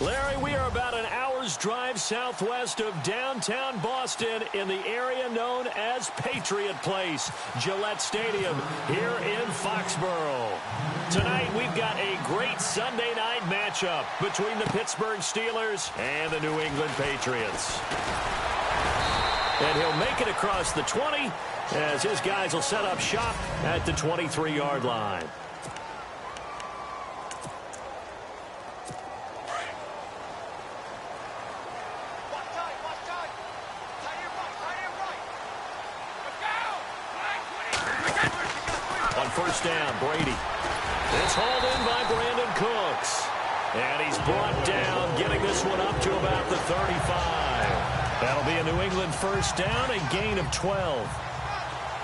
Larry, we are about an hour's drive southwest of downtown Boston in the area known as Patriot Place, Gillette Stadium here in Foxborough. Tonight, we've got a great Sunday night matchup between the Pittsburgh Steelers and the New England Patriots. And he'll make it across the 20 as his guys will set up shop at the 23-yard line. On first down, Brady. It's hauled in by Brandon Cooks. And he's brought down, getting this one up to about the 35. That'll be a New England first down, a gain of 12.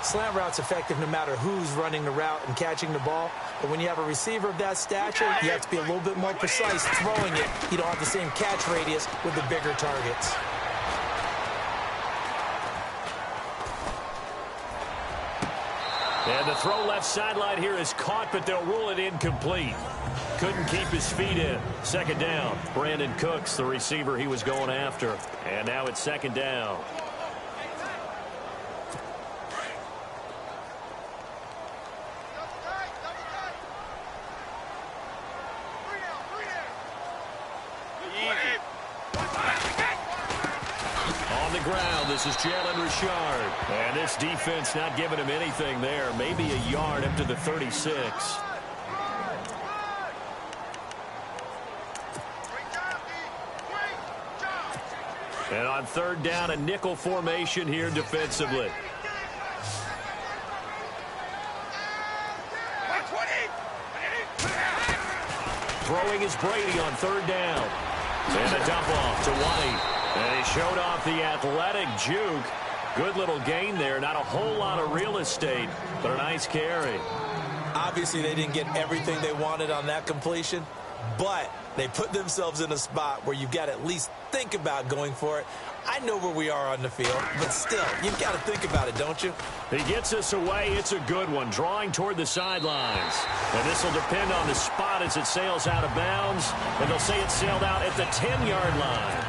Slant route's effective no matter who's running the route and catching the ball. But when you have a receiver of that stature, you have to be a little bit more precise throwing it. You don't have the same catch radius with the bigger targets. And the throw left sideline here is caught, but they'll rule it incomplete. Couldn't keep his feet in. Second down. Brandon Cooks, the receiver he was going after. And now it's second down. On the ground, this is Jalen Richard. And this defense not giving him anything there. Maybe a yard up to the 36. And on third down, a nickel formation here defensively. Throwing is Brady on third down. And a dump off to White. And he showed off the athletic juke. Good little gain there. Not a whole lot of real estate, but a nice carry. Obviously, they didn't get everything they wanted on that completion, but they put themselves in a spot where you've got to at least think about going for it. I know where we are on the field, but still, you've got to think about it, don't you? He gets us away. It's a good one, drawing toward the sidelines. And this will depend on the spot as it sails out of bounds. And they'll say it sailed out at the 10-yard line.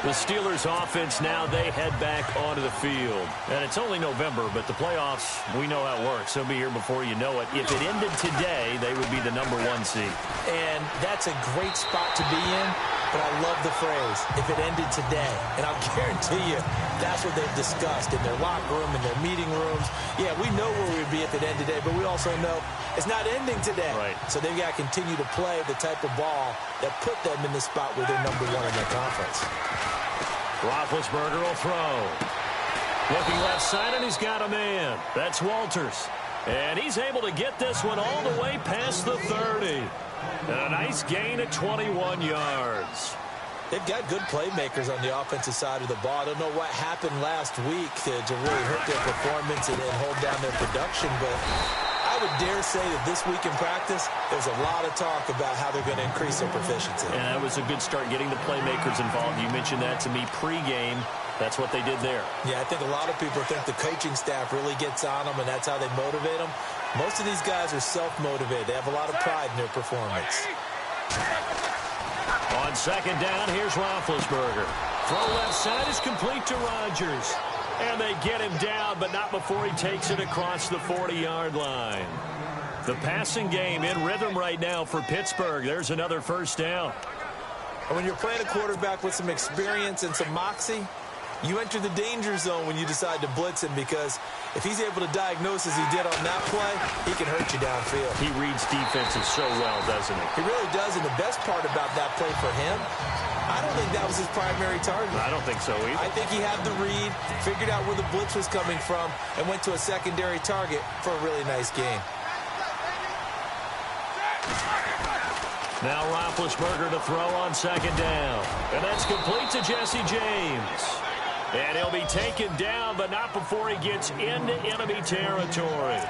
The Steelers offense now, they head back onto the field. And it's only November, but the playoffs, we know how it works. They'll be here before you know it. If it ended today, they would be the #1 seed. And that's a great spot to be in, but I love the phrase, if it ended today. And I'll guarantee you, that's what they've discussed in their locker room, in their meeting rooms. Yeah, we know where we'd be if it ended today, but we also know it's not ending today. Right. So they've got to continue to play the type of ball that put them in the spot where they're #1 in their conference. Roethlisberger will throw. Looking left side, and he's got a man. That's Walters. And he's able to get this one all the way past the 30. And a nice gain at 21 yards. They've got good playmakers on the offensive side of the ball. I don't know what happened last week to really hurt their performance and hold down their production, but I would dare say that this week in practice, there's a lot of talk about how they're going to increase their proficiency. And that was a good start, getting the playmakers involved. You mentioned that to me pregame. That's what they did there. Yeah, I think a lot of people think the coaching staff really gets on them, and that's how they motivate them. Most of these guys are self-motivated. They have a lot of pride in their performance. On second down, here's Roethlisberger. Throw left side is complete to Rodgers. And they get him down, but not before he takes it across the 40-yard line. The passing game in rhythm right now for Pittsburgh. There's another first down. And when you're playing a quarterback with some experience and some moxie, you enter the danger zone when you decide to blitz him, because if he's able to diagnose as he did on that play, he can hurt you downfield. He reads defenses so well, doesn't he? He really does, and the best part about that play for him, I don't think that was his primary target. I don't think so either. I think he had the read, figured out where the blitz was coming from, and went to a secondary target for a really nice gain. Now Roethlisberger to throw on second down. And that's complete to Jesse James. And he'll be taken down, but not before he gets into enemy territory.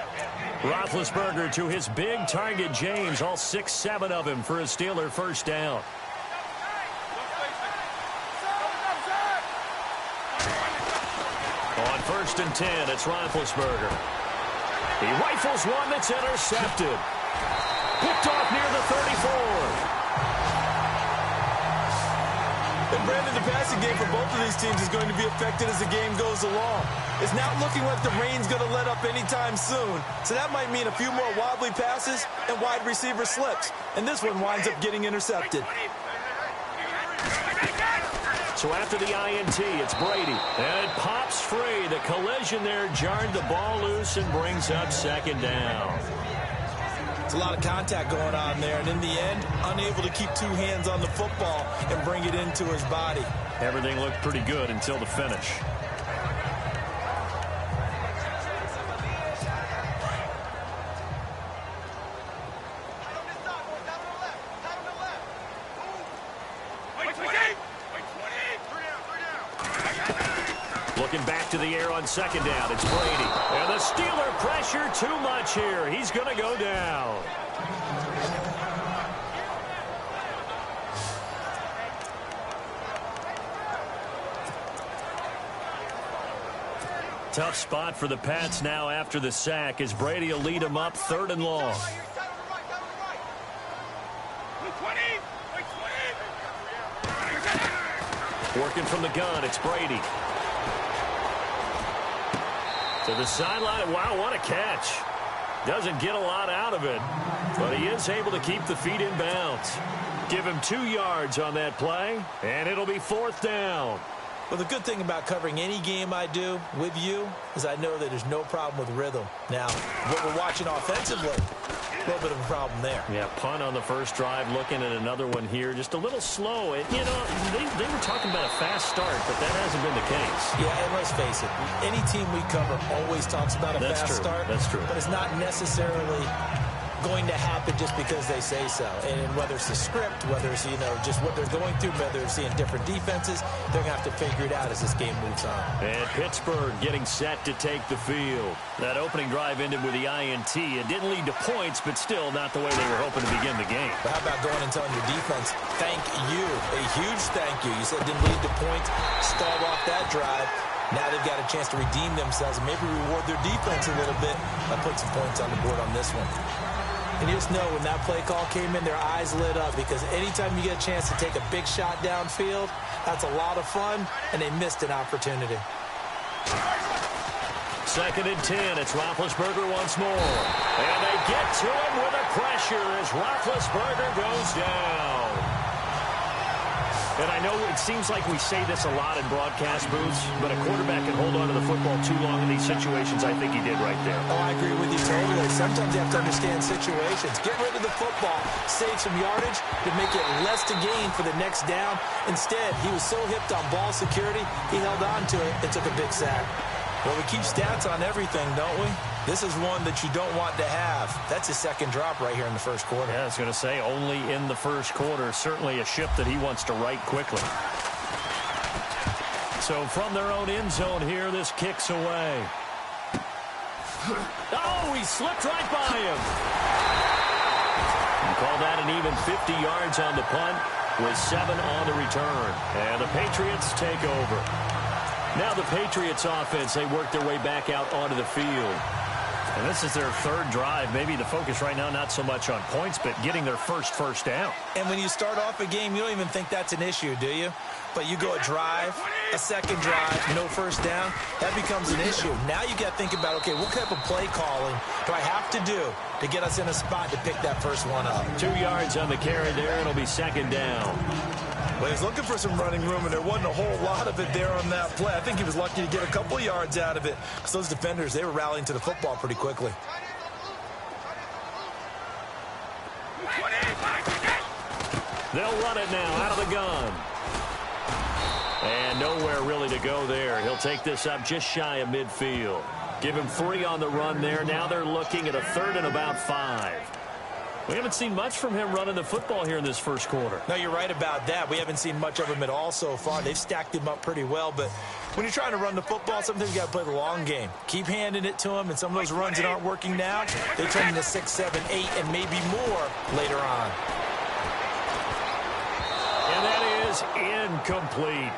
Roethlisberger to his big target, James, all 6-7 of him for a Steeler first down. On 1st and 10, it's Roethlisberger. He rifles one that's intercepted. Picked off near the 34. And Brandon, the passing game for both of these teams is going to be affected as the game goes along. It's not looking like the rain's going to let up anytime soon. So that might mean a few more wobbly passes and wide receiver slips. And this one winds up getting intercepted. So after the INT, it's Brady. And it pops free. The collision there jarred the ball loose and brings up second down. It's a lot of contact going on there, and in the end, unable to keep two hands on the football and bring it into his body. Everything looked pretty good until the finish. Looking back to the air on second down, it's Brady. And the Steeler pressure too much here. He's going to go down. Tough spot for the Pats now after the sack as Brady will lead them up 3rd and long. Working from the gun, it's Brady. To the sideline. Wow, what a catch. Doesn't get a lot out of it, but he is able to keep the feet in bounds. Give him 2 yards on that play, and it'll be 4th down. Well, the good thing about covering any game I do with you is I know that there's no problem with rhythm. Now, what we're watching offensively, a little bit of a problem there. Yeah, punt on the first drive, looking at another one here. Just a little slow. You know, they were talking about a fast start, but that hasn't been the case. Yeah, and let's face it, any team we cover always talks about a fast start. That's true. But it's not necessarily going to happen just because they say so. And whether it's the script, whether it's, you know, just what they're going through, whether they're seeing different defenses, they're going to have to figure it out as this game moves on. And Pittsburgh getting set to take the field. That opening drive ended with the INT. It didn't lead to points, but still not the way they were hoping to begin the game. But how about going and telling your defense, thank you, a huge thank you. You said it didn't lead to points, stalled off that drive. Now they've got a chance to redeem themselves and maybe reward their defense a little bit by putting some points on the board on this one. And you just know when that play call came in, their eyes lit up because anytime you get a chance to take a big shot downfield, that's a lot of fun, and they missed an opportunity. 2nd and 10. It's Roethlisberger once more. And they get to him with a pressure as Roethlisberger goes down. And I know it seems like we say this a lot in broadcast booths, but a quarterback can hold on to the football too long in these situations. I think he did right there. Oh, I agree with you totally. Sometimes you have to understand situations. Get rid of the football, save some yardage to make it less to gain for the next down. Instead, he was so hipped on ball security, he held on to it and took a big sack. Well, we keep stats on everything, don't we? This is one that you don't want to have. That's his second drop right here in the first quarter. Yeah, I was going to say, only in the first quarter. Certainly a ship that he wants to right quickly. So from their own end zone here, this kicks away. Oh, he slipped right by him. And call that an even 50 yards on the punt with 7 on the return. And the Patriots take over. Now the Patriots offense, they work their way back out onto the field. And this is their 3rd drive. Maybe the focus right now not so much on points, but getting their first down. And when you start off a game, you don't even think that's an issue, do you? But you go a drive, a second drive, no first down, that becomes an issue. Now you got to think about, okay, what type of play calling do I have to do to get us in a spot to pick that first one up? 2 yards on the carry there. It'll be 2nd down. Well, he's looking for some running room, and there wasn't a whole lot of it there on that play. I think he was lucky to get a couple yards out of it because those defenders, they were rallying to the football pretty quickly. They'll run it now out of the gun. And nowhere really to go there. He'll take this up just shy of midfield. Give him 3 on the run there. Now they're looking at a 3rd and about 5. We haven't seen much from him running the football here in this first quarter. No, you're right about that. We haven't seen much of him at all so far. They've stacked him up pretty well, but when you're trying to run the football, sometimes you got to play the long game. Keep handing it to him, and some of those runs that aren't working now, they turn into 6, 7, 8, and maybe more later on. And that is incomplete.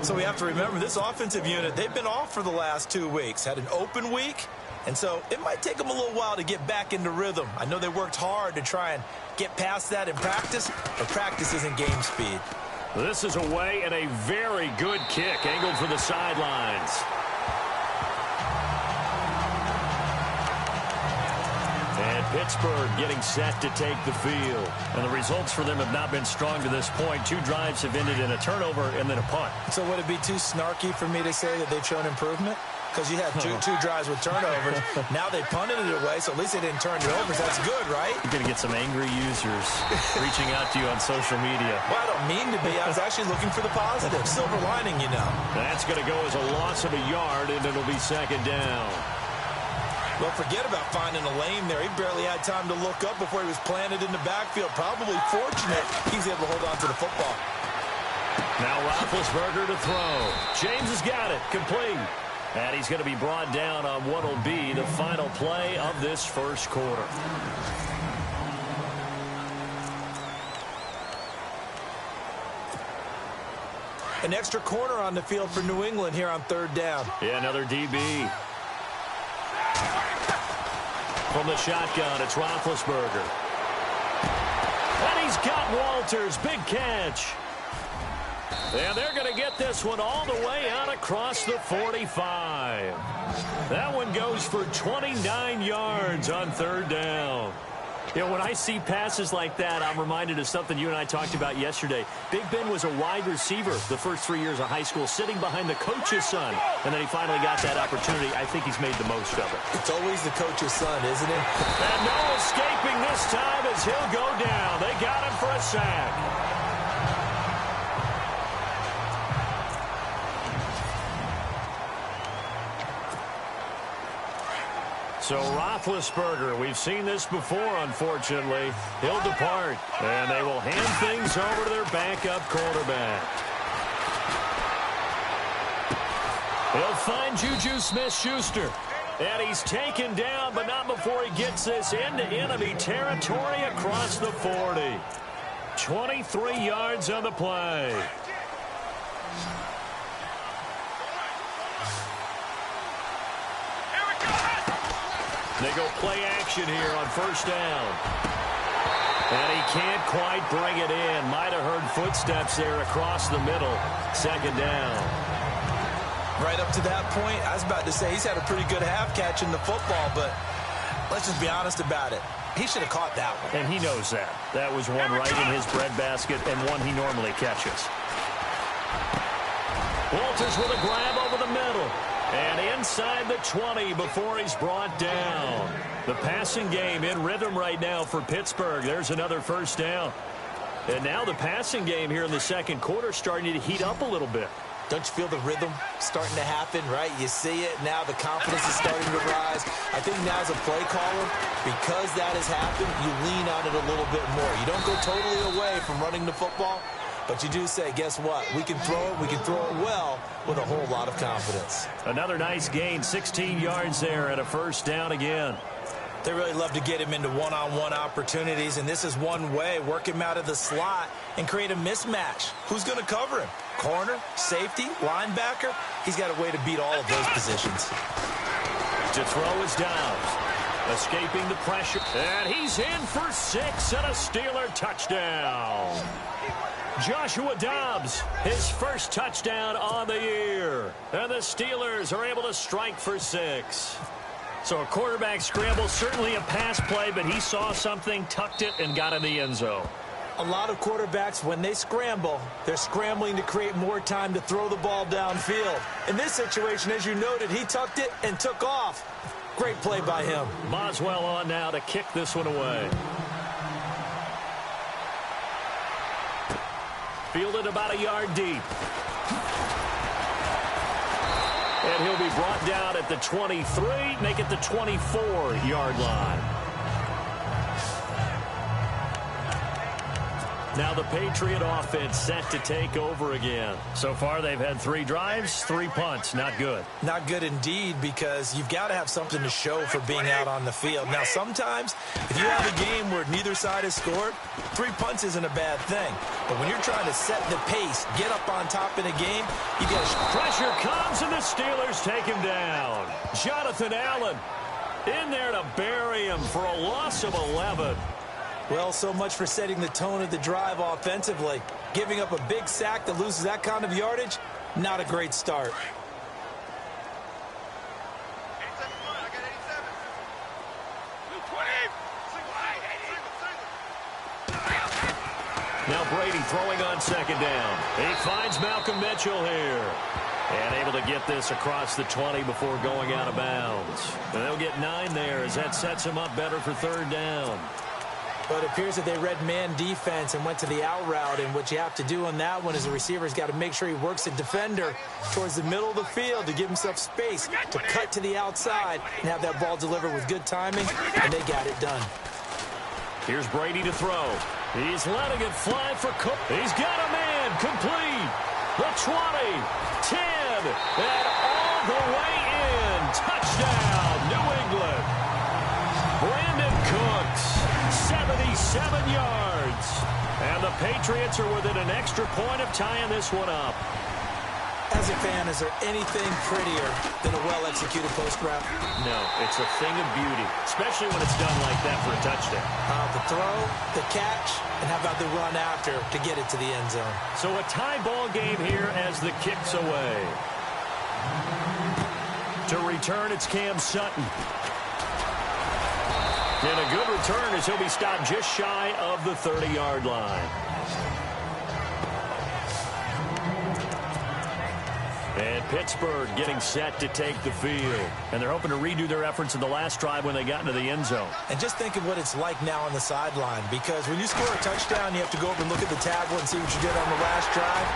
So we have to remember this offensive unit, they've been off for the last 2 weeks, had an open week, and so it might take them a little while to get back into rhythm. I know they worked hard to try and get past that in practice, but practice isn't game speed. This is away and a very good kick angled for the sidelines. And Pittsburgh getting set to take the field. And the results for them have not been strong to this point. 2 drives have ended in a turnover and then a punt. So would it be too snarky for me to say that they've shown improvement? Because you had two drives with turnovers. Now they punted it away, so at least they didn't turn it over. So that's good, right? You're going to get some angry users reaching out to you on social media. Well, I don't mean to be. I was actually looking for the positive. Silver lining, you know. That's going to go as a loss of a yard, and it'll be second down. Well, forget about finding a lane there. He barely had time to look up before he was planted in the backfield. Probably fortunate he's able to hold on to the football. Now Roethlisberger to throw. James has got it. Complete. And he's going to be brought down on what will be the final play of this first quarter. An extra corner on the field for New England here on third down. Yeah, another DB. From the shotgun, it's Roethlisberger. And he's got Walters. Big catch. And they're going to get this one all the way out across the 45. That one goes for 29 yards on third down. You know, when I see passes like that, I'm reminded of something you and I talked about yesterday. Big Ben was a wide receiver the first 3 years of high school, sitting behind the coach's son. And then he finally got that opportunity. I think he's made the most of it. It's always the coach's son, isn't it? And no escaping this time as he'll go down. They got him for a sack. So Roethlisberger, we've seen this before, unfortunately. He'll depart, and they will hand things over to their backup quarterback. He'll find Juju Smith-Schuster. And he's taken down, but not before he gets this into enemy territory across the 40. 23 yards on the play. They go play action here on first down. And he can't quite bring it in. Might have heard footsteps there across the middle. Second down. Right up to that point, I was about to say he's had a pretty good half catching the football, but let's just be honest about it. He should have caught that one. And he knows that. That was one right in his breadbasket and one he normally catches. Walters with a grab over the middle. And inside the 20 before he's brought down. The passing game in rhythm right now for Pittsburgh. There's another first down. And now the passing game here in the second quarter starting to heat up a little bit. Don't you feel the rhythm starting to happen, right? You see it now. The confidence is starting to rise. I think now as a play caller, because that has happened, you lean on it a little bit more. You don't go totally away from running the football, but you do say, guess what? We can throw it. We can throw it well with a whole lot of confidence. Another nice gain, 16 yards there and a first down again. They really love to get him into one-on-one opportunities, and this is one way. Work him out of the slot and create a mismatch. Who's going to cover him? Corner, safety, linebacker? He's got a way to beat all of those positions. To throw is Dobbs. Escaping the pressure. And he's in for 6 and a Steeler touchdown. Joshua Dobbs, his first touchdown on the year. And the Steelers are able to strike for 6. So a quarterback scramble, certainly a pass play, but he saw something, tucked it, and got in the end zone. A lot of quarterbacks, when they scramble, they're scrambling to create more time to throw the ball downfield. In this situation, as you noted, he tucked it and took off. Great play by him. Boswell on now to kick this one away. Fielded about a yard deep. And he'll be brought down at the 23, make it the 24-yard line. Now the Patriot offense set to take over again. So far they've had 3 drives, 3 punts. Not good. Not good indeed, because you've got to have something to show for being out on the field. Now sometimes if you have a game where neither side has scored, 3 punts isn't a bad thing. But when you're trying to set the pace, get up on top in a game, you got to... Pressure comes and the Steelers take him down. Jonathan Allen in there to bury him for a loss of 11. Well, so much for setting the tone of the drive offensively. Giving up a big sack that loses that kind of yardage, not a great start. Now Brady throwing on second down. He finds Malcolm Mitchell here. And able to get this across the 20 before going out of bounds. And they'll get 9 there as that sets him up better for third down. But it appears that they read man defense and went to the out route. And what you have to do on that one is the receiver's got to make sure he works the defender towards the middle of the field to give himself space to cut to the outside and have that ball delivered with good timing, and they got it done. Here's Brady to throw. He's letting it fly for Cook. He's got a man complete. The 20, 10, and all the way in. Touchdown, New England. Brandon Cooks, 77 yards. And the Patriots are within an extra point of tying this one up. As a fan, is there anything prettier than a well-executed post route? No, it's a thing of beauty, especially when it's done like that for a touchdown. The throw, the catch, and how about the run after to get it to the end zone? So a tie ball game here as the kick's away. To return, it's Cam Sutton. And a good return as he'll be stopped just shy of the 30-yard line. And Pittsburgh getting set to take the field. And they're hoping to redo their efforts in the last drive when they got into the end zone. And just think of what it's like now on the sideline, because when you score a touchdown, you have to go over and look at the tablet and see what you did on the last drive.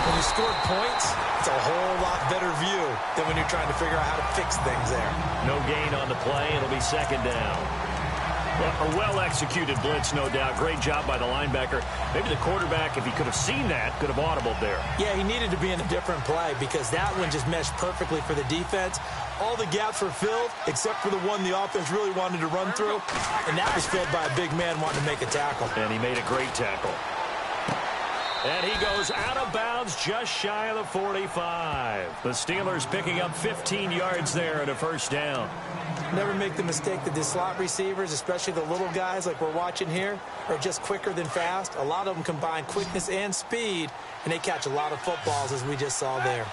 When you scored points, it's a whole lot better view than when you're trying to figure out how to fix things there. No gain on the play. It'll be second down. A well-executed blitz, no doubt. Great job by the linebacker. Maybe the quarterback, if he could have seen that, could have audibled there. Yeah, he needed to be in a different play because that one just meshed perfectly for the defense. All the gaps were filled except for the one the offense really wanted to run through, and that was filled by a big man wanting to make a tackle. And he made a great tackle. And he goes out of bounds just shy of the 45. The Steelers picking up 15 yards there at a first down. Never make the mistake that the slot receivers, especially the little guys like we're watching here, are just quicker than fast. A lot of them combine quickness and speed, and they catch a lot of footballs, as we just saw there.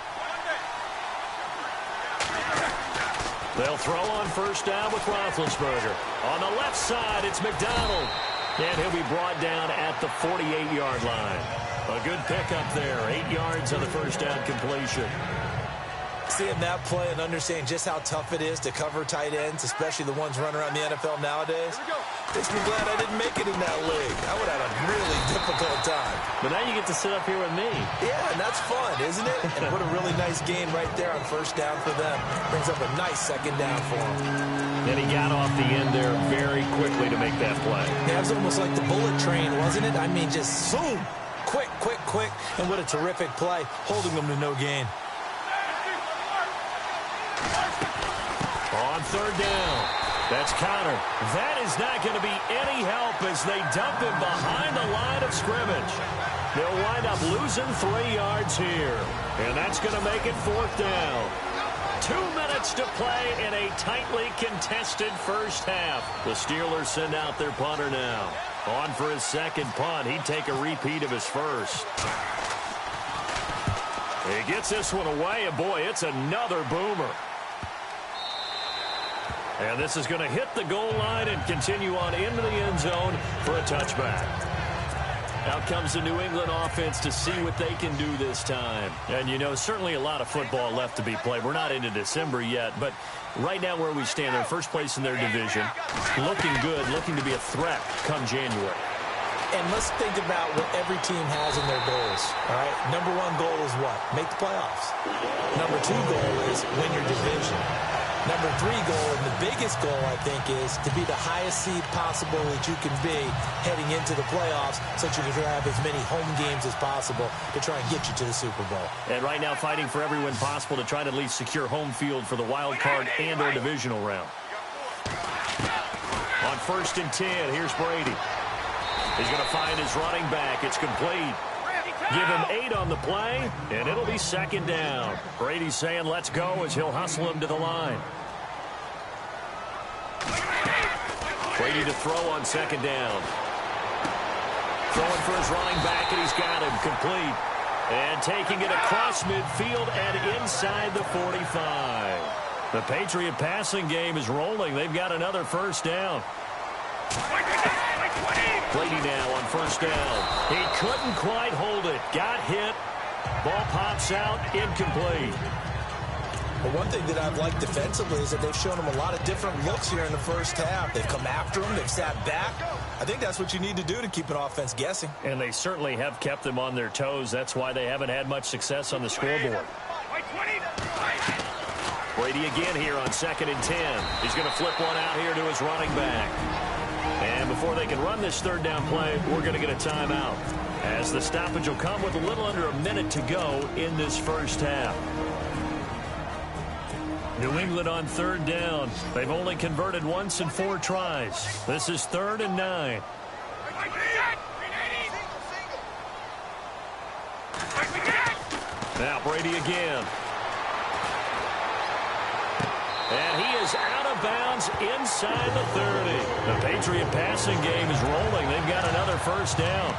They'll throw on first down with Roethlisberger. On the left side, it's McDonald. And he'll be brought down at the 48-yard line. A good pickup there. 8 yards on the first down completion. Seeing that play and understanding just how tough it is to cover tight ends, especially the ones running around the NFL nowadays, makes me glad I didn't make it in that league. I would have had a really difficult time. But now you get to sit up here with me. Yeah, and that's fun, isn't it? And what a really nice gain right there on first down for them. Brings up a nice second down for them. And he got off the end there very quickly to make that play. Yeah, it was almost like the bullet train, wasn't it? I mean, just zoom. Quick, quick, quick. And what a terrific play, holding them to no gain. On third down, that's Connor. That is not going to be any help as they dump him behind the line of scrimmage. They'll wind up losing 3 yards here, and that's going to make it fourth down. 2 minutes to play in a tightly contested first half. The Steelers send out their punter now. On for his second punt. He'd take a repeat of his first. He gets this one away, and boy, it's another boomer. And this is going to hit the goal line and continue on into the end zone for a touchback. Out comes the New England offense to see what they can do this time. And, you know, certainly a lot of football left to be played. We're not into December yet, but right now where we stand, they're in first place in their division. Looking good, looking to be a threat come January. And let's think about what every team has in their goals, all right? Number 1 goal is what? Make the playoffs. Number 2 goal is win your division. Number 3 goal, and the biggest goal, I think, is to be the highest seed possible that you can be heading into the playoffs so that you can have as many home games as possible to try and get you to the Super Bowl. And right now fighting for every win possible to try to at least secure home field for the wild card and or divisional round. On 1st and 10, here's Brady. He's going to find his running back. It's complete. Give him 8 on the play, and it'll be 2nd down. Brady's saying let's go as he'll hustle him to the line. Brady to throw on 2nd down. Throwing for his running back, and he's got him complete. And taking it across midfield and inside the 45. The Patriot passing game is rolling. They've got another 1st down. Brady now on 1st down. He couldn't quite hold it. Got hit. Ball pops out. Incomplete. Well, one thing that I've liked defensively is that they've shown him a lot of different looks here in the 1st half. They've come after him. They've sat back. I think that's what you need to do to keep an offense guessing. And they certainly have kept them on their toes. That's why they haven't had much success on the scoreboard. Brady again here on 2nd and 10. He's going to flip one out here to his running back. And before they can run this 3rd down play, we're going to get a timeout, as the stoppage will come with a little under a minute to go in this 1st half. New England on 3rd down. They've only converted once in 4 tries. This is 3rd and 9. Now Brady again. And he is out of bounds inside the 30. The Patriot passing game is rolling. They've got another 1st down.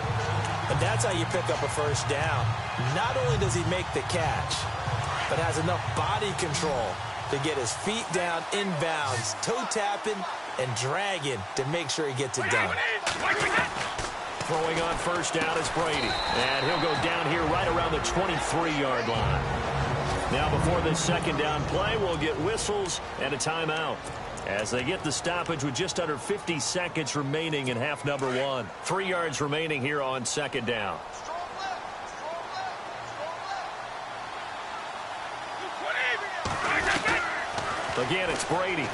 And that's how you pick up a 1st down. Not only does he make the catch, but has enough body control to get his feet down inbounds, toe tapping and dragging to make sure he gets it done. Throwing on 1st down is Brady. And he'll go down here right around the 23-yard line. Now before this 2nd down play, we'll get whistles and a timeout, as they get the stoppage with just under 50 seconds remaining in half number 1. 3 yards remaining here on 2nd down. Again, it's Brady.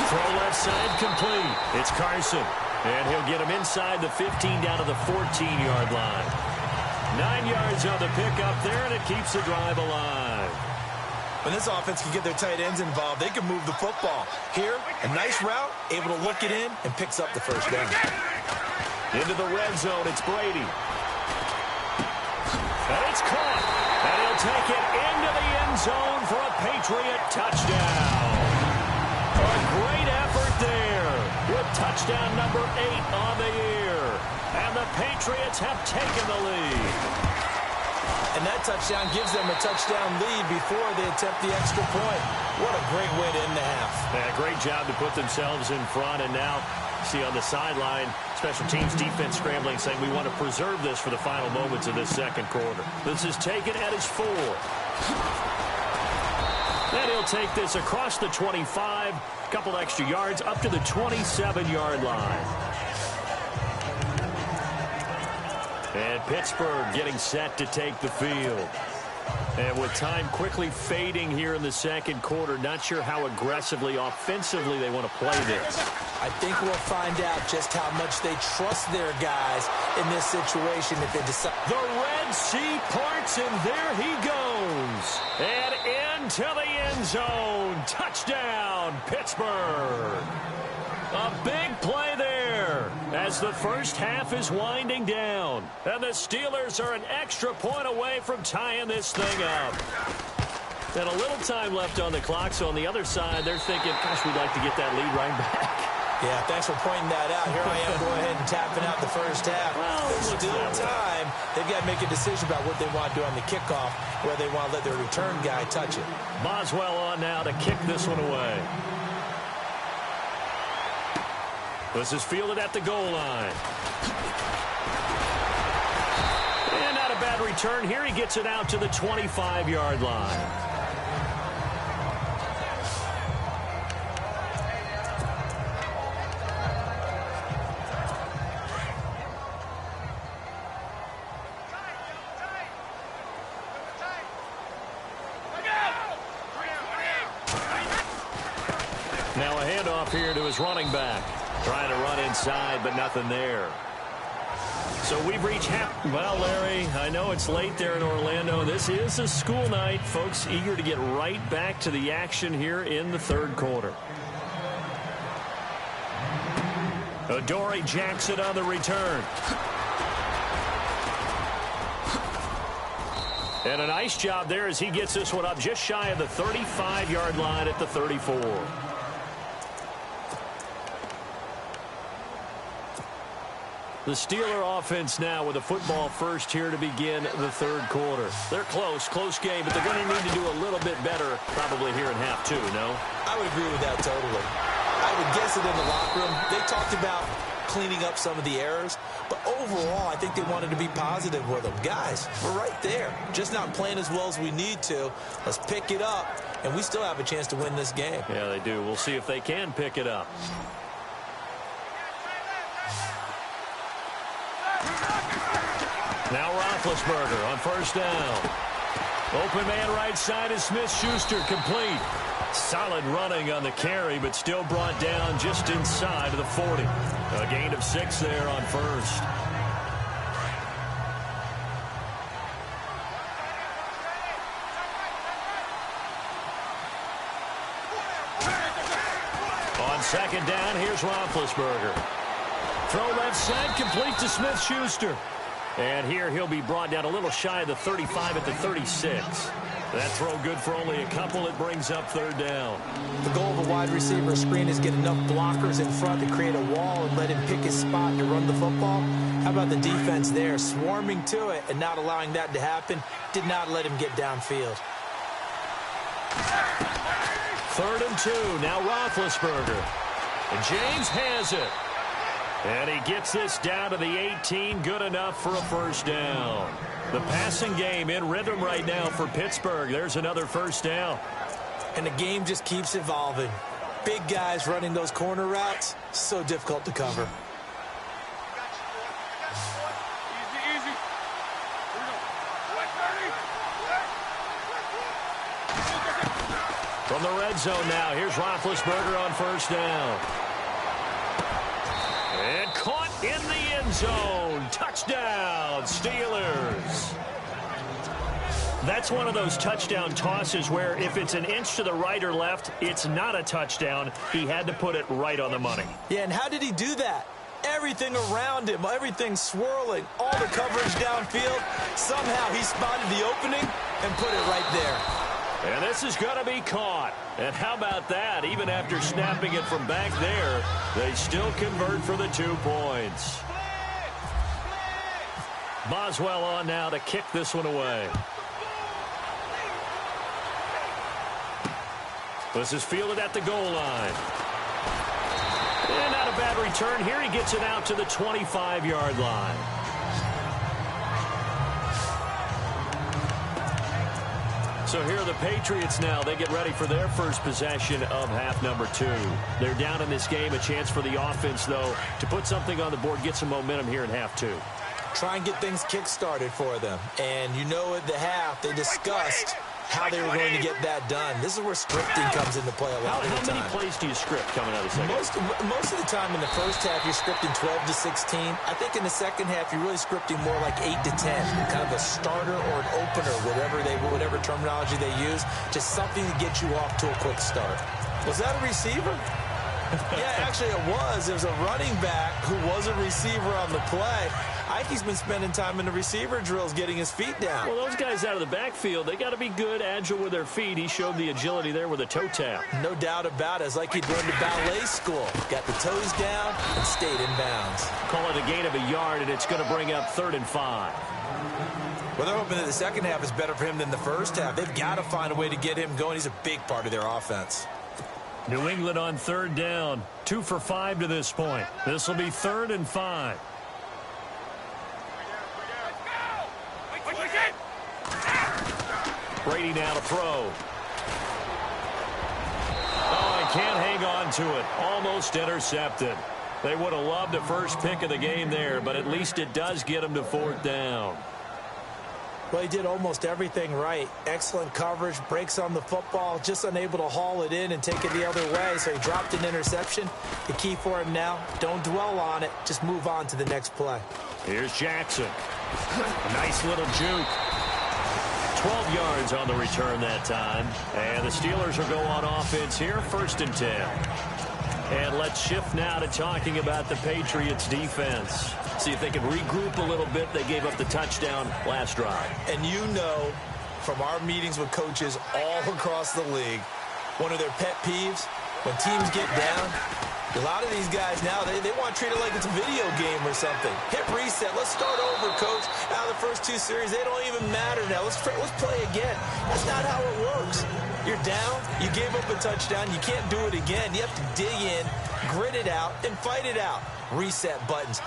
Throw left side complete. It's Carson. And he'll get him inside the 15 down to the 14-yard line. 9 yards on the pickup there, and it keeps the drive alive. When this offense can get their tight ends involved, they can move the football. Here, a nice route, able to look it in, and picks up the 1st down. Into the red zone, it's Brady. And it's caught. And he'll take it into the end zone for a Patriot touchdown. A great effort there with touchdown number 8 on the year. And the Patriots have taken the lead. And that touchdown gives them a touchdown lead before they attempt the extra point. What a great way to end the half. Yeah, great job to put themselves in front. And now, see on the sideline, special teams defense scrambling, saying we want to preserve this for the final moments of this 2nd quarter. This is taken at his 4. Then he'll take this across the 25, a couple extra yards, up to the 27-yard line. And Pittsburgh getting set to take the field. And with time quickly fading here in the 2nd quarter, not sure how aggressively, offensively they want to play this. I think we'll find out just how much they trust their guys in this situation if they decide. The Red Sea parts, and there he goes. And into the end zone. Touchdown, Pittsburgh. A big play there as the 1st half is winding down. And the Steelers are an extra point away from tying this thing up. And a little time left on the clock, so on the other side, they're thinking, gosh, we'd like to get that lead right back. Yeah, thanks for pointing that out. Here I am going ahead and tapping out the 1st half. Well, there's still time. They've got to make a decision about what they want to do on the kickoff, where they want to let their return guy touch it. Boswell on now to kick this one away. This is fielded at the goal line. And not a bad return here. He gets it out to the 25-yard line. Now a handoff here to his running back. Trying to run inside, but nothing there. So we've reached half. Well, Larry, I know it's late there in Orlando. This is a school night. Folks eager to get right back to the action here in the third quarter. Adoree Jackson on the return. And a nice job there as he gets this one up just shy of the 35-yard line at the 34. The Steeler offense now with a football first here to begin the third quarter. They're close game, but they're going to need to do a little bit better probably here in half two, no? I would agree with that totally. I would guess it in the locker room. They talked about cleaning up some of the errors, but overall, I think they wanted to be positive with them. Guys, we're right there. Just not playing as well as we need to. Let's pick it up, and we still have a chance to win this game. Yeah, they do. We'll see if they can pick it up. Now Roethlisberger on first down. Open man right side is Smith-Schuster, complete. Solid running on the carry, but still brought down just inside of the 40. A gain of 6 there on first. On second down, here's Roethlisberger. Throw left side, complete to Smith-Schuster. And here he'll be brought down a little shy of the 35 at the 36. That throw good for only a couple. It brings up third down. The goal of a wide receiver screen is get enough blockers in front to create a wall and let him pick his spot to run the football. How about the defense there, swarming to it and not allowing that to happen? Did not let him get downfield. 3rd and 2. Now Roethlisberger. And James has it. And he gets this down to the 18. Good enough for a first down. The passing game in rhythm right now for Pittsburgh. There's another first down. And the game just keeps evolving. Big guys running those corner routes, so difficult to cover. From the red zone now, here's Roethlisberger on first down. And caught in the end zone. Touchdown, Steelers. That's one of those touchdown tosses where if it's an inch to the right or left, it's not a touchdown. He had to put it right on the money. Yeah, and how did he do that? Everything around him, everything swirling, all the coverage downfield. Somehow he spotted the opening and put it right there. And this is going to be caught. And how about that? Even after snapping it from back there, they still convert for the 2 points. Boswell on now to kick this one away. This is fielded at the goal line. And not a bad return here. He gets it out to the 25-yard line. So here are the Patriots now. They get ready for their first possession of half number 2. They're down in this game. A chance for the offense, though, to put something on the board, get some momentum here in half 2. Try and get things kick-started for them. And you know at the half, they discussed how they were going to get that done. This is where scripting comes into play a lot of the time. How many plays do you script coming out of the second half? Most of the time in the first half, you're scripting 12 to 16. I think in the second half, you're really scripting more like 8 to 10. Kind of a starter or an opener, whatever terminology they use. Just something to get you off to a quick start. Was that a receiver? Yeah, actually it was. There was a running back who was a receiver on the play. Ike's been spending time in the receiver drills getting his feet down. Well, those guys out of the backfield, they got to be good, agile with their feet. He showed the agility there with a toe tap. No doubt about it. It's like he'd gone to ballet school. Got the toes down and stayed in bounds. Call it a gain of a yard, and it's going to bring up 3rd and 5. Well, they're hoping that the second half is better for him than the first half. They've got to find a way to get him going. He's a big part of their offense. New England on 3rd down. 2 for 5 to this point. This will be 3rd and 5. Brady now to throw. Oh, he can't hang on to it. Almost intercepted. They would have loved a first pick of the game there, but at least it does get him to 4th down. Well, he did almost everything right. Excellent coverage, breaks on the football, just unable to haul it in and take it the other way, so he dropped an interception. The key for him now, don't dwell on it, just move on to the next play. Here's Jackson. Nice little juke. 12 yards on the return that time. And the Steelers will go on offense here, 1st and 10. And let's shift now to talking about the Patriots defense. See if they can regroup a little bit. They gave up the touchdown last drive. And you know from our meetings with coaches all across the league, one of their pet peeves, when teams get down, a lot of these guys now, they want to treat it like it's a video game or something. Hit reset. Let's start over, coach. Now the first 2 series, they don't even matter now. Let's play again. That's not how it works. You're down. You gave up a touchdown. You can't do it again. You have to dig in, grit it out, and fight it out. Reset buttons.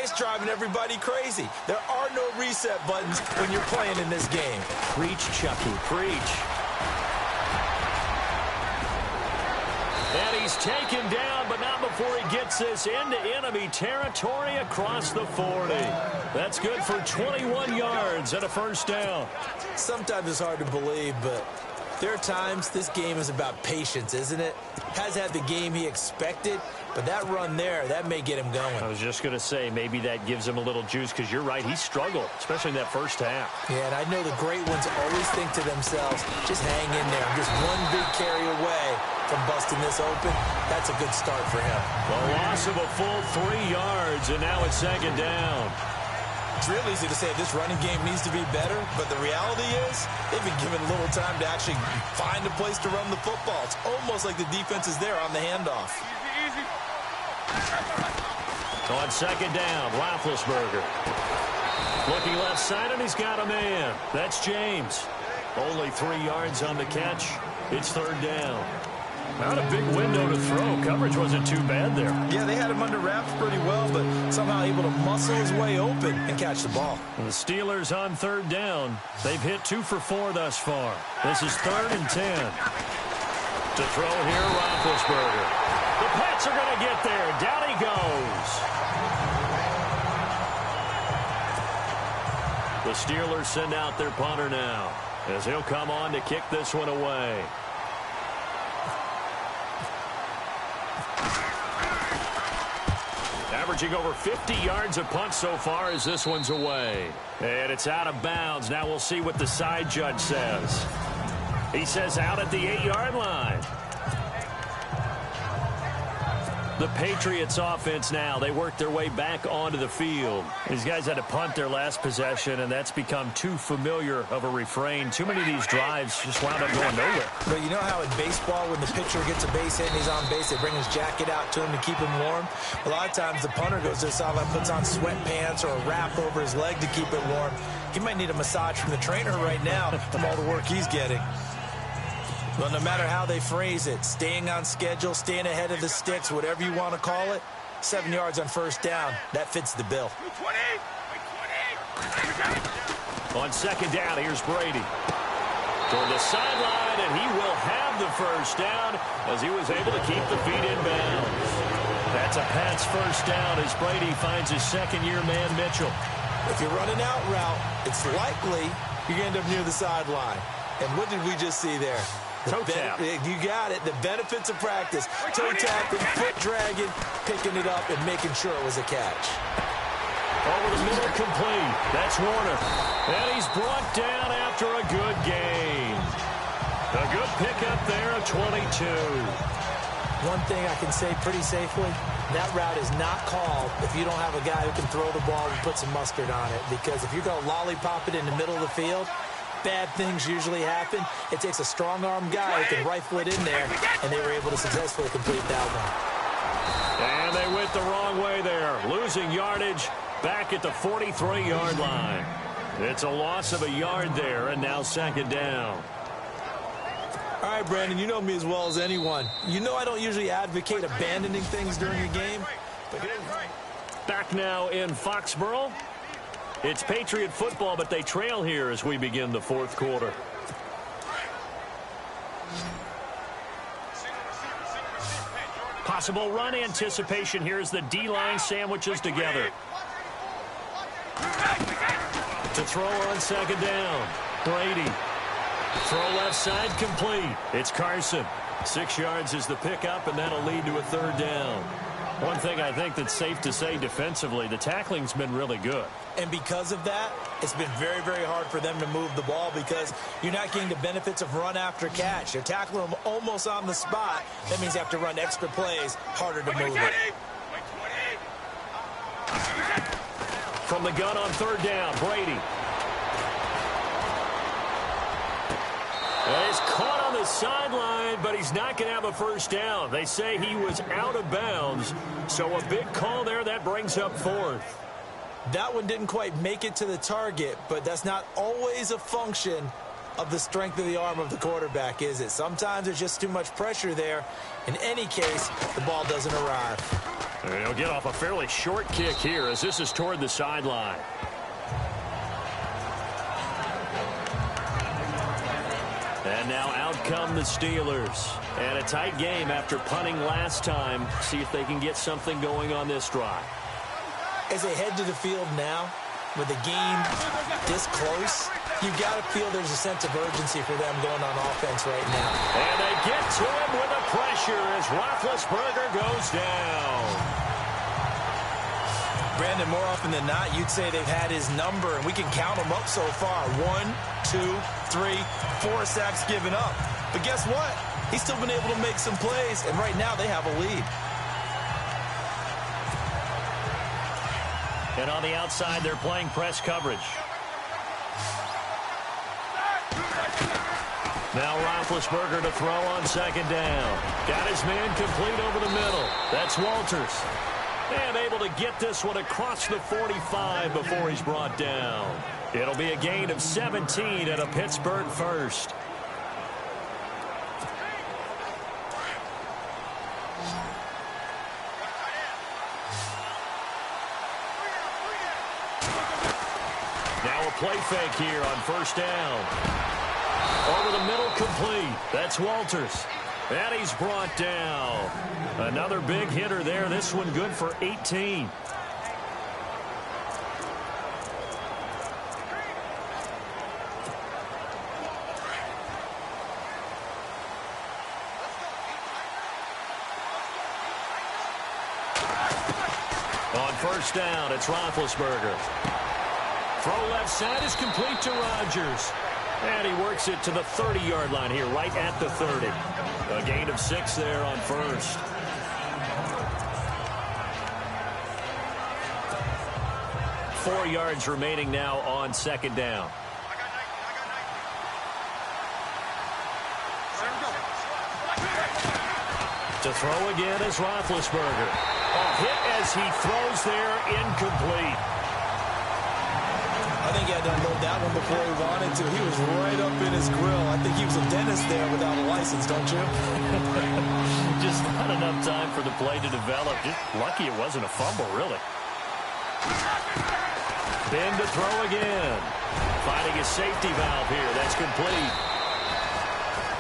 It's driving everybody crazy. There are no reset buttons when you're playing in this game. Preach, Chucky. Preach. And he's taken down, but not before he gets this into enemy territory across the 40. That's good for 21 yards and a 1st down. Sometimes it's hard to believe, but there are times this game is about patience, isn't it? Has had the game he expected, but that run there, that may get him going. I was just going to say, maybe that gives him a little juice, because you're right, he struggled, especially in that 1st half. Yeah, and I know the great ones always think to themselves, just hang in there. I'm just one big carry away from busting this open. That's a good start for him. The loss of a full 3 yards, and now it's 2nd down. It's real easy to say this running game needs to be better, but the reality is they've been given little time to actually find a place to run the football. It's almost like the defense is there on the handoff. On 2nd down, Roethlisberger. Looking left side, and he's got a man. That's James. Only 3 yards on the catch. It's 3rd down. Not a big window to throw. Coverage wasn't too bad there. Yeah, they had him under wraps pretty well, but somehow able to muscle his way open and catch the ball. And the Steelers on 3rd down. They've hit 2 for 4 thus far. This is 3rd and 10. To throw here, Roethlisberger. The Pats are going to get there. Down he goes. The Steelers send out their punter now, as he'll come on to kick this one away. Averaging over 50 yards a punt so far as this one's away. And it's out of bounds. Now we'll see what the side judge says. He says out at the 8-yard line. The Patriots offense now, they work their way back onto the field. These guys had to punt their last possession, and that's become too familiar of a refrain. Too many of these drives just wound up going nowhere. But you know how in baseball, when the pitcher gets a base hit and he's on base, they bring his jacket out to him to keep him warm? A lot of times the punter goes to the sideline, puts on sweatpants or a wrap over his leg to keep it warm. He might need a massage from the trainer right now from all the work he's getting. Well, no matter how they phrase it, staying on schedule, staying ahead of the sticks, whatever you want to call it, 7 yards on 1st down, that fits the bill. On 2nd down, here's Brady. Toward the sideline, and he will have the 1st down as he was able to keep the feet in bounds. That's a Pats 1st down as Brady finds his 2nd-year man, Mitchell. If you're running out route, it's likely you're going to end up near the sideline. And what did we just see there? Toe tap. You got it. The benefits of practice. Toe tapping, foot dragging, picking it up, and making sure it was a catch. Over the middle, complete. That's Warner. And he's brought down after a good gain. A good pickup there of 22. One thing I can say pretty safely, that route is not called if you don't have a guy who can throw the ball and put some mustard on it. Because if you're going to lollipop it in the middle of the field, bad things usually happen. It takes a strong-arm guy who can rifle it in there, and they were able to successfully complete that one. And they went the wrong way there, losing yardage back at the 43-yard line. It's a loss of a yard there, and now 2nd down. All right, Brandon, you know me as well as anyone. You know I don't usually advocate abandoning things during a game. But back now in Foxborough. It's Patriot football, but they trail here as we begin the 4th quarter. Possible run anticipation here as the D-line sandwiches together. To throw on second down. Brady. Throw left side complete. It's Carson. 6 yards is the pickup, and that'll lead to a third down. One thing I think that's safe to say defensively, the tackling's been really good. And because of that, it's been very, very hard for them to move the ball because you're not getting the benefits of run after catch. You're tackling them almost on the spot. That means you have to run extra plays, harder to move it. From the gun on third down, Brady. He's caught on the sideline, but he's not going to have a first down. They say he was out of bounds, so a big call there. That brings up fourth. That one didn't quite make it to the target, but that's not always a function of the strength of the arm of the quarterback, is it? Sometimes there's just too much pressure there. In any case, the ball doesn't arrive. And he'll get off a fairly short kick here as this is toward the sideline. And now out come the Steelers. And a tight game after punting last time. See if they can get something going on this drive. As they head to the field now, with the game this close, you've got to feel there's a sense of urgency for them going on offense right now. And they get to him with a pressure as Roethlisberger goes down. Brandon, more often than not, you'd say they've had his number, and we can count them up so far. 1, 2, 3, 4 sacks given up. But guess what? He's still been able to make some plays, and right now they have a lead. And on the outside, they're playing press coverage. Now Roethlisberger to throw on second down. Got his man complete over the middle. That's Walters. And able to get this one across the 45 before he's brought down. It'll be a gain of 17 and a Pittsburgh first. Now a play fake here on first down. Over the middle complete. That's Walters. And he's brought down. Another big hitter there. This one good for 18. On first down, it's Roethlisberger. Throw left side is complete to Rodgers. And he works it to the 30-yard line here, right at the 30. A gain of 6 there on first. Four yards remaining now on second down. To throw again is Roethlisberger. A hit as he throws there, incomplete. I think he had to unload that one before he wanted to. He was right up in his grill. I think he was a dentist there without a license, don't you? Just not enough time for the play to develop. Just lucky it wasn't a fumble, really. Ben to throw again. Finding a safety valve here. That's complete.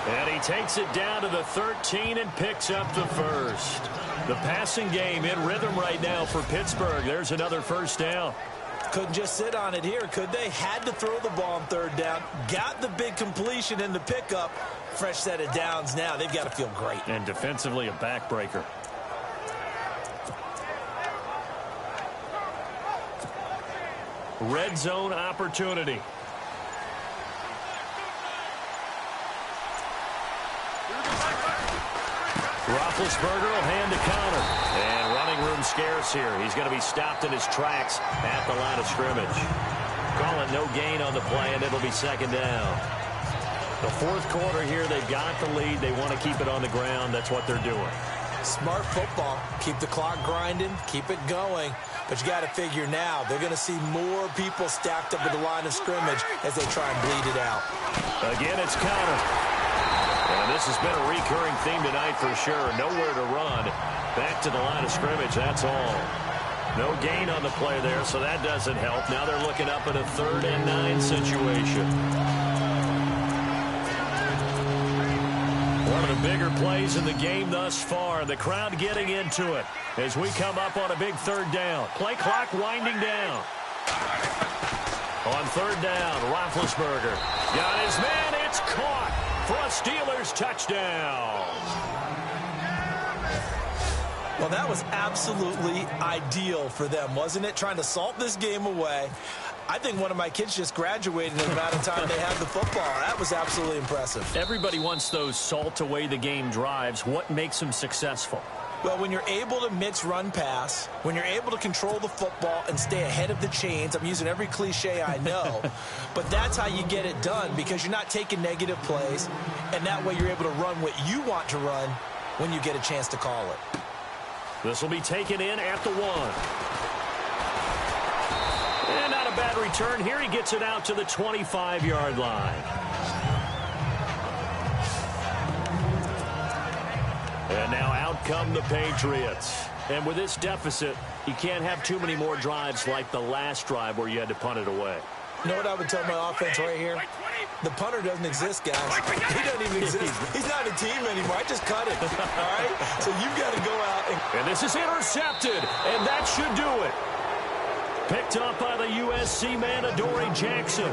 And he takes it down to the 13 and picks up the first. The passing game in rhythm right now for Pittsburgh. There's another first down. Couldn't just sit on it here, could they? Had to throw the ball on third down. Got the big completion in the pickup. Fresh set of downs now. They've got to feel great. And defensively, a backbreaker. Red zone opportunity. Roethlisberger will hand to counter. And running room scarce here. He's going to be stopped in his tracks at the line of scrimmage. Call it no gain on the play, and it'll be second down. The fourth quarter here, they've got the lead. They want to keep it on the ground. That's what they're doing. Smart football. Keep the clock grinding. Keep it going. But you got to figure now, they're going to see more people stacked up at the line of scrimmage as they try and bleed it out. Again, it's counter. And this has been a recurring theme tonight for sure. Nowhere to run. Back to the line of scrimmage, that's all. No gain on the play there, so that doesn't help. Now they're looking up at a 3rd and 9 situation. One of the bigger plays in the game thus far. The crowd getting into it as we come up on a big 3rd down. Play clock winding down. On third down, Roethlisberger got his man. It's caught for a Steelers touchdown. Well, that was absolutely ideal for them, wasn't it? Trying to salt this game away. I think one of my kids just graduated in the amount of time they had the football. That was absolutely impressive. Everybody wants those salt away the game drives. What makes them successful? Well, when you're able to mix run-pass, when you're able to control the football and stay ahead of the chains, I'm using every cliche I know, but that's how you get it done because you're not taking negative plays, and that way you're able to run what you want to run when you get a chance to call it. This will be taken in at the 1. And not a bad return here. He gets it out to the 25-yard line. And now out come the Patriots. And with this deficit, you can't have too many more drives like the last drive where you had to punt it away. You know what I would tell my offense right here? The punter doesn't exist, guys. He doesn't even exist. He's not a team anymore. I just cut it. All right? So you've got to go out. And this is intercepted. And that should do it. Picked up by the USC man, Adoree Jackson.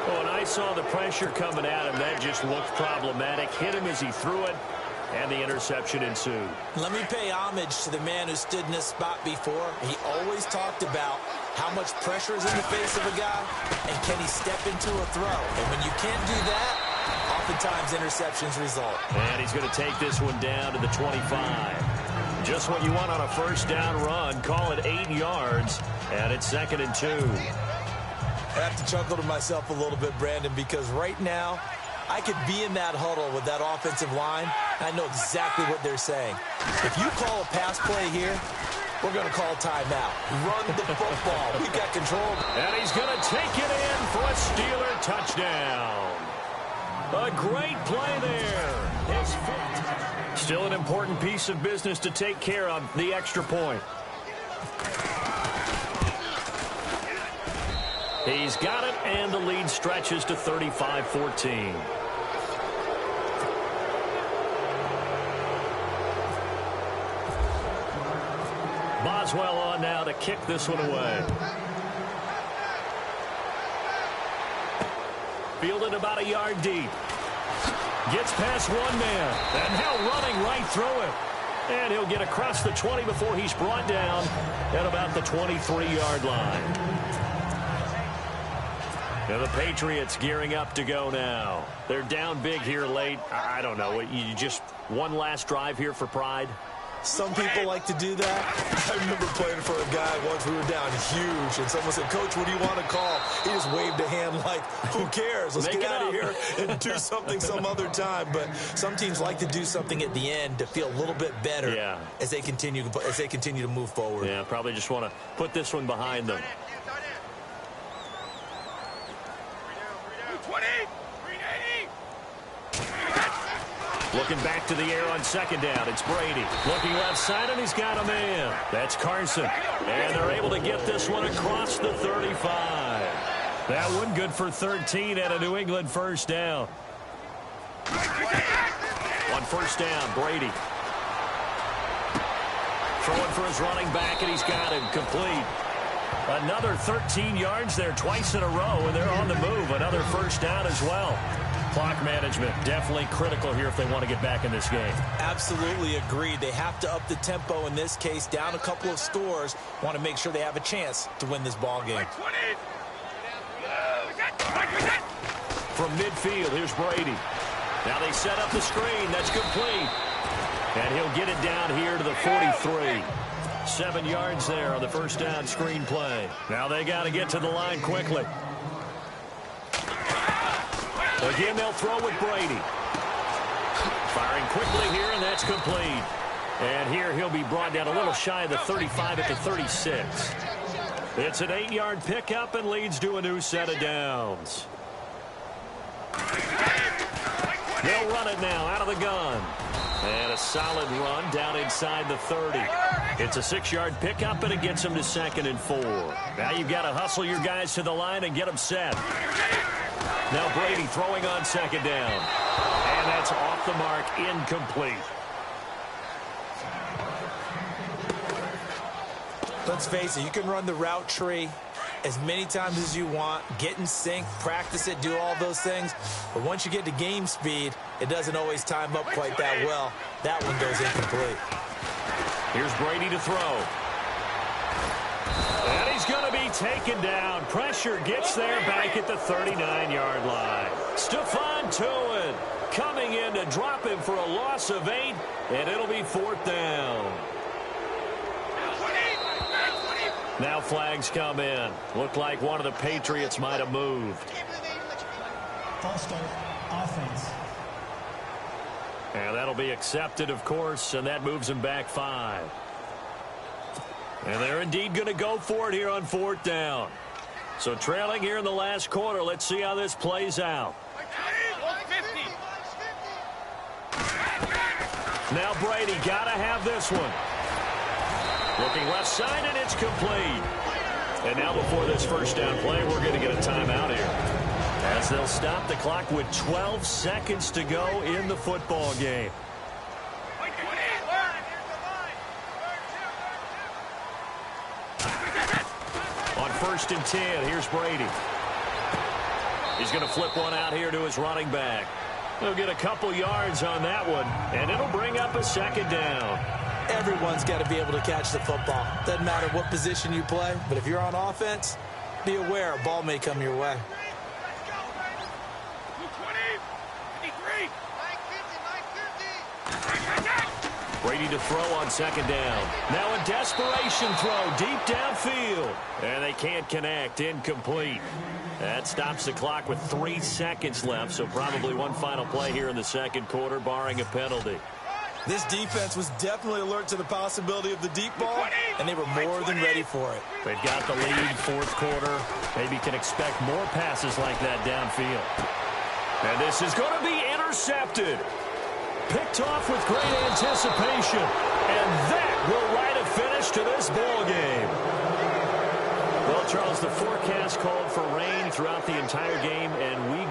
Oh, and I saw the pressure coming at him. That just looked problematic. Hit him as he threw it. And the interception ensued. Let me pay homage to the man who stood in this spot before. He always talked about how much pressure is in the face of a guy, and can he step into a throw. And when you can't do that, oftentimes interceptions result. And he's going to take this one down to the 25. Just what you want on a first down run. Call it 8 yards, and it's 2nd and 2. I have to chuckle to myself a little bit, Brandon, because right now, I could be in that huddle with that offensive line. I know exactly what they're saying. If you call a pass play here, we're going to call timeout. Run the football. We got control. And he's going to take it in for a Steeler touchdown. A great play there. Still an important piece of business to take care of, the extra point. He's got it, and the lead stretches to 35-14. Boswell on now to kick this one away. Fielded about a yard deep. Gets past one man. And now running right through it. And he'll get across the 20 before he's brought down at about the 23-yard line. Now the Patriots gearing up to go now. They're down big here late. I don't know. You just one last drive here for pride? Some people like to do that. I remember playing for a guy once. We were down huge, and someone said, "Coach, what do you want to call?" He just waved a hand like, who cares? Let's get out of here and do something some other time. But some teams like to do something at the end to feel a little bit better as they continue to move forward. Yeah, probably just want to put this one behind them. Looking back to the air on second down. It's Brady. Looking left side, and he's got a man. That's Carson. And they're able to get this one across the 35. That one good for 13 and a New England first down. On first down, Brady. Throwing for his running back, and he's got him complete. Another 13 yards there twice in a row, and they're on the move. Another first down as well. Clock management definitely critical here if they want to get back in this game. Absolutely agreed. They have to up the tempo in this case, down a couple of scores. Want to make sure they have a chance to win this ball game. From midfield, here's Brady. Now they set up the screen. That's complete. And he'll get it down here to the 43. 7 yards there on the first down screen play. Now they got to get to the line quickly. Again, they'll throw with Brady. Firing quickly here, and that's complete. And here he'll be brought down a little shy of the 35 at the 36. It's an 8-yard pickup and leads to a new set of downs. They'll run it now out of the gun. And a solid run down inside the 30. It's a 6-yard pickup, and it gets them to 2nd and 4. Now you've got to hustle your guys to the line and get them set. Now Brady throwing on second down. And that's off the mark, incomplete. Let's face it, you can run the route tree. as many times as you want, get in sync, practice it, do all those things. But once you get to game speed, it doesn't always time up quite that well. That one goes incomplete. Here's Brady to throw. And he's going to be taken down. Pressure gets there back at the 39-yard line. Stephon Tuitt coming in to drop him for a loss of 8, and it'll be 4th down. Now flags come in. Looked like one of the Patriots might have moved. False start, offense. And that'll be accepted, of course, and that moves him back 5. And they're indeed going to go for it here on 4th down. So trailing here in the last quarter. Let's see how this plays out. Now Brady got to have this one. Looking left side, and it's complete. And now before this first down play, we're going to get a timeout here, as they'll stop the clock with 12 seconds to go in the football game. On 1st and 10, here's Brady. He's going to flip one out here to his running back. He'll get a couple yards on that one, and it'll bring up a 2nd down. Everyone's got to be able to catch the football. Doesn't matter what position you play, but if you're on offense, be aware a ball may come your way. Brady to throw on 2nd down. Now a desperation throw deep downfield. And they can't connect. Incomplete. That stops the clock with 3 seconds left, so probably one final play here in the 2nd quarter, barring a penalty. This defense was definitely alert to the possibility of the deep ball, and they were more than ready for it. They've got the lead, 4th quarter. Maybe can expect more passes like that downfield. And this is going to be intercepted. Picked off with great anticipation. And that will write a finish to this ball game. Well, Charles, the forecast called for rain throughout the entire game, and we